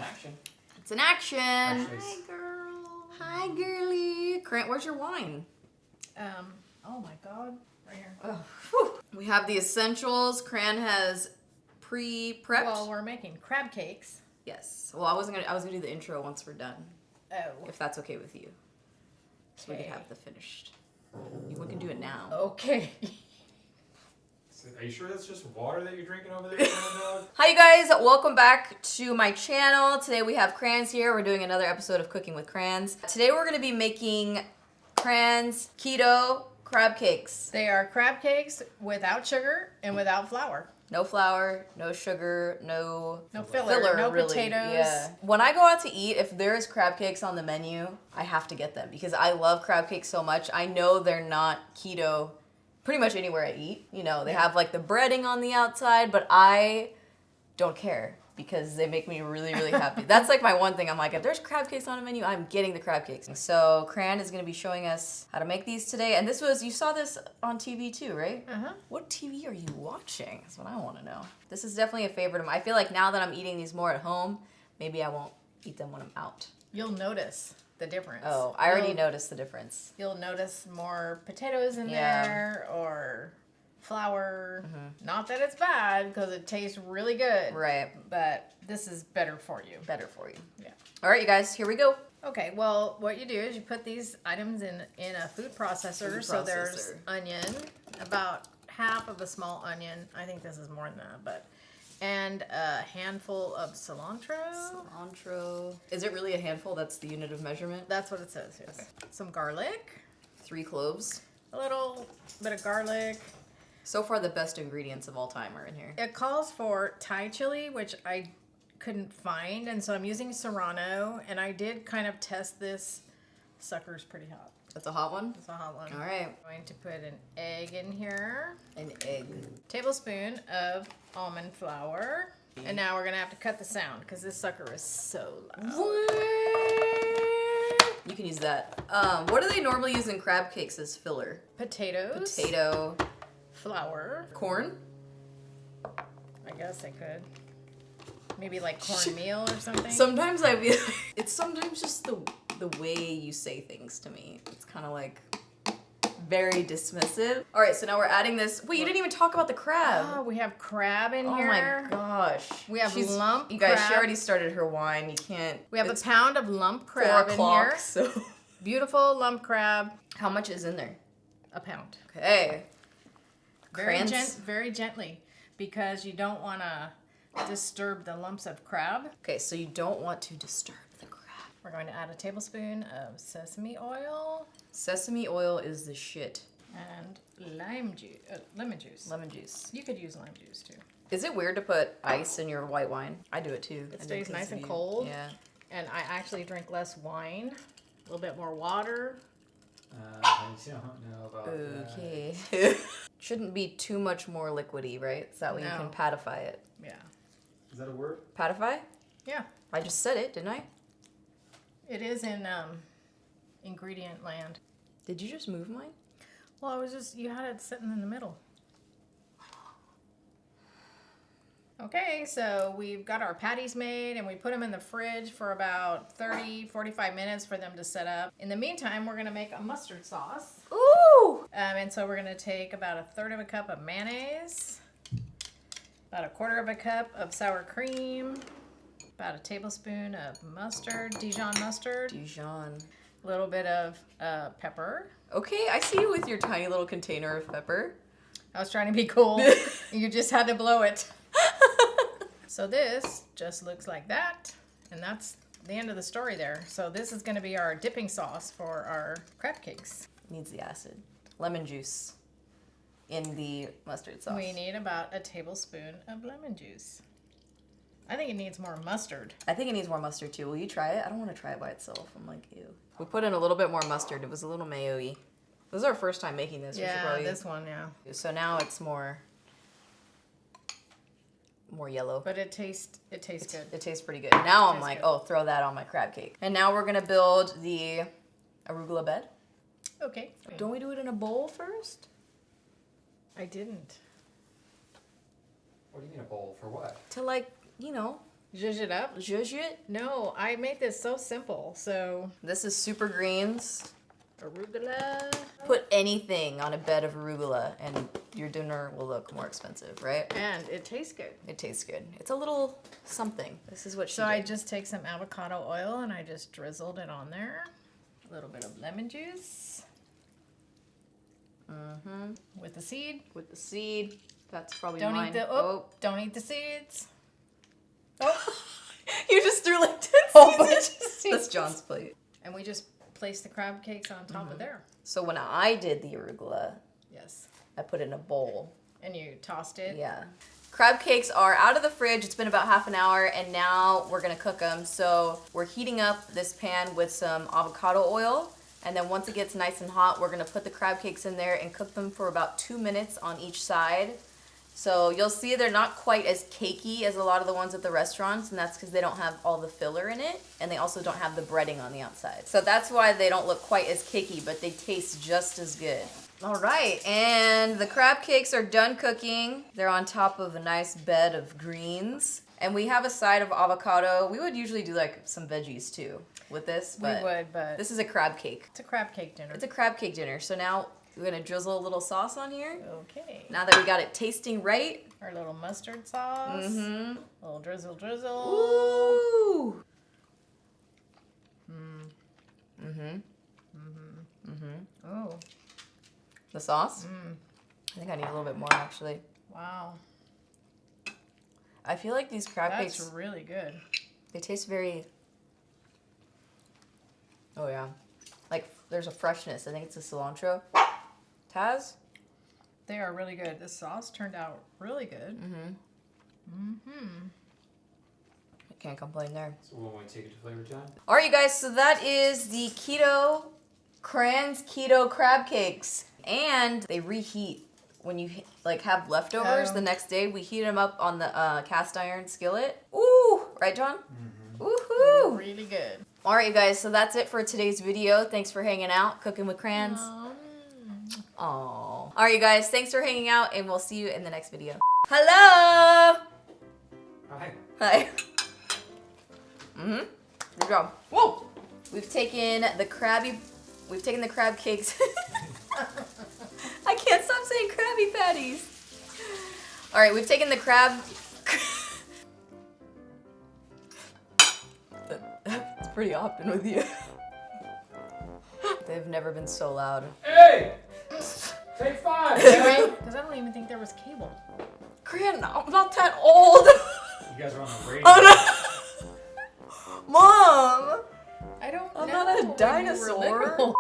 action. It's an action. Hi, girl. Hi, girly. Grant, where's your wine? Oh my God. Right here. Oh, we have the essentials. Cran has pre-prepped. Well, we're making crab cakes. Yes. Well, I was gonna do the intro once we're done. Oh. If that's okay with you. So we could have the finished. We can do it now. Okay. Are you sure that's just water that you're drinking over there, dog? Hi, you guys. Welcome back to my channel. Today we have Crans here. We're doing another episode of Cooking with Crans. Today we're going to be making Crans Keto crab cakes. They are crab cakes without sugar and without flour. No flour, no sugar, no filler, no really. potatoes. Yeah. When I go out to eat, if there is crab cakes on the menu, I have to get them because I love crab cakes so much. I know they're not keto pretty much anywhere I eat. You know, they have like the breading on the outside, but I don't care because they make me really, really happy. That's like my one thing. I'm like, if there's crab cakes on a menu, I'm getting the crab cakes. So Cran is going to be showing us how to make these today. And this was, you saw this on TV too, right? Uh-huh. What TV are you watching? That's what I want to know. This is definitely a favorite of mine. I feel like now that I'm eating these more at home, maybe I won't eat them when I'm out. You'll notice the difference. Oh, I already noticed the difference. You'll notice more potatoes in there or flour. Mm-hmm. Not that it's bad because it tastes really good. Right. But this is better for you. Better for you. Yeah. All right, you guys, here we go. Okay, well, what you do is you put these items in a food processor. So there's onion, about half of a small onion. I think this is more than that, but and a handful of cilantro. Cilantro. Is it really a handful? That's the unit of measurement? That's what it says. Yes. Okay. Some garlic. 3 cloves. A little bit of garlic. So far, the best ingredients of all time are in here. It calls for Thai chili, which I couldn't find, and so I'm using serrano, and I did kind of test this. Sucker's pretty hot. That's a hot one? It's a hot one. All right. I'm going to put an egg in here. An egg. Tablespoon of almond flour. And now we're going to have to cut the sound because this sucker is so loud. You can use that. What do they normally use in crab cakes as filler? Potatoes. Potato. Flour. Corn? I guess I could. Maybe like cornmeal or something. Sometimes it's sometimes just the way you say things to me. It's kind of like very dismissive. All right, so now we're adding this. Wait, you didn't even talk about the crab. Oh, we have crab in Oh here. my gosh. We have lump You guys, crab. she already started her wine. You can't. We have a it's pound of lump 4 crab in o'clock, here. so. Beautiful lump crab. How much is in there? A pound. Okay. Very gently, because you don't want to disturb the lumps of crab. Okay, so you don't want to disturb the crab. We're going to add a tablespoon of sesame oil. Sesame oil is the shit. And lemon juice. Lemon juice. You could use lime juice too. Is it weird to put ice in your white wine? I do it too. It stays nice and cold. Yeah. And I actually drink less wine, a little bit more water. I don't know about that. Okay. Shouldn't be too much more liquidy, right? Is that way you No. can patify it? Yeah. Is that a word? Patify? Yeah. I just said it, didn't I? It is in ingredient land. Did you just move mine? Well, you had it sitting in the middle. Okay, so we've got our patties made and we put them in the fridge for about 30-45 minutes for them to set up. In the meantime, we're gonna make a mustard sauce. Ooh! And so we're gonna take about 1/3 of a cup of mayonnaise, about 1/4 of a cup of sour cream, about a tablespoon of mustard, Dijon mustard, Dijon. a little bit of pepper. Okay, I see you with your tiny little container of pepper. I was trying to be cool. You just had to blow it. So this just looks like that. And that's the end of the story there. So this is going to be our dipping sauce for our crab cakes. Needs the acid. Lemon juice in the mustard sauce. We need about a tablespoon of lemon juice. I think it needs more mustard. I think it needs more mustard too. Will you try it? I don't want to try it by itself. I'm like, ew. We put in a little bit more mustard. It was a little mayo-y. This is our first time making this. Yeah, this one, yeah. So now it's more yellow. But it tastes good. It tastes pretty good. Now I'm like, oh, throw that on my crab cake. And now we're gonna build the arugula bed. Okay. Don't we do it in a bowl first? I didn't. What do you mean a bowl? For what? To like, you know, Zhuzh it up? Zhuzh it? No, I made this so simple. So, This is super greens. arugula. Put anything on a bed of arugula and your dinner will look more expensive, right? And it tastes good. It tastes good. It's a little something. This is what she So I did. just take some avocado oil and I just drizzled it on there. A little bit of lemon juice. Mm-hmm. With the seed. With the seed. That's probably Don't mine. eat the don't eat the seeds. Oh, You just threw like 10 whole seeds bunch in. of seeds. That's John's plate. And we just place the crab cakes on top of there. So when I did the arugula, Yes. I put it in a bowl. And you tossed it. Yeah. Crab cakes are out of the fridge. It's been about half an hour and now we're gonna cook them. So we're heating up this pan with some avocado oil. And then once it gets nice and hot, we're gonna put the crab cakes in there and cook them for about 2 minutes on each side. So you'll see they're not quite as cakey as a lot of the ones at the restaurants, and that's because they don't have all the filler in it, and they also don't have the breading on the outside. So that's why they don't look quite as cakey, but they taste just as good. All right, and the crab cakes are done cooking. They're on top of a nice bed of greens. And we have a side of avocado. We would usually do like some veggies too with this, but We would, but this is a crab cake. it's a crab cake dinner. It's a crab cake dinner. So now we're gonna drizzle a little sauce on here. Okay. Now that we got it tasting right. Our little mustard sauce. Mm-hmm. A little drizzle drizzle. Ooh. Mm-hmm. Oh, The sauce? I think I need a little bit more actually. wow. I feel like these crab That's cakes, really good. they taste very, oh yeah. Like there's a freshness. I think it's the cilantro. Taz? They are really good. This sauce turned out really good. I can't complain there. So when we take it to flavor time? All right, you guys, so that is the Keto, Cran's Keto crab cakes. And they reheat when you like have leftovers Oh. the next day. We heat them up on the cast iron skillet. Ooh, right, John? Woohoo! Really good. All right, you guys, so that's it for today's video. Thanks for hanging out, cooking with Crans. Aww. All right, you guys, thanks for hanging out, and we'll see you in the next video. Hello! Hi. Hi. Good job. Whoa! We've taken the crab cakes. I can't stop saying Krabby Patties. All right, we've taken the crab. It's pretty often with you. They've never been so loud. Hey! Take 5! Because I don't even think there was cable. Gran, I'm not that old. You guys are on the radio. Oh no! Mom! I don't I'm know. not a when you were dinosaur. little.